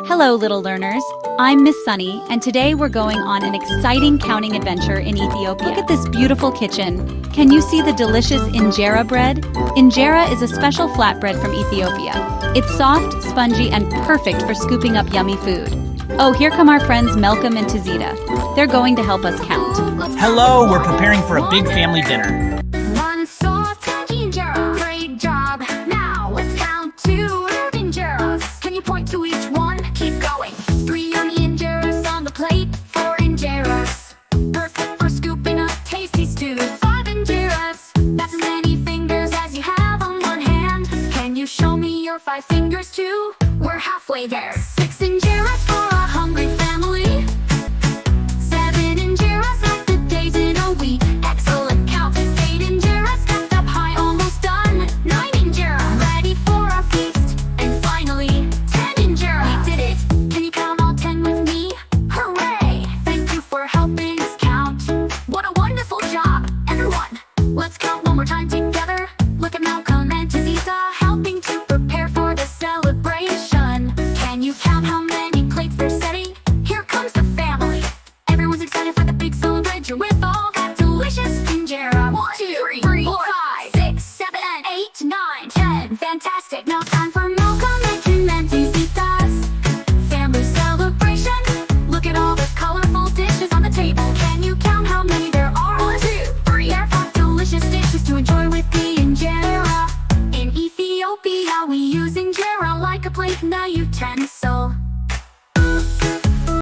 Hello, little learners. I'm Miss Sunny, and today we're going on an exciting counting adventure in Ethiopia. Look at this beautiful kitchen. Can you see the delicious Injera bread? Injera is a special flatbread from Ethiopia. It's soft, spongy, and perfect for scooping up yummy food. Oh, here come our friends Malcolm and Tizita. They're going to help us count. Hello, we're preparing for a big family dinner. One soft injera. Great job. Now let's count 2 injeras. Can you point to each one? Keep going. 3 yummy injeras on the plate. 4 injeras. Perfect for scooping up tasty stews. 5 injeras. That's as many fingers as you have on one hand. Can you show me your 5 fingers too? We're halfway there. 6 injeras for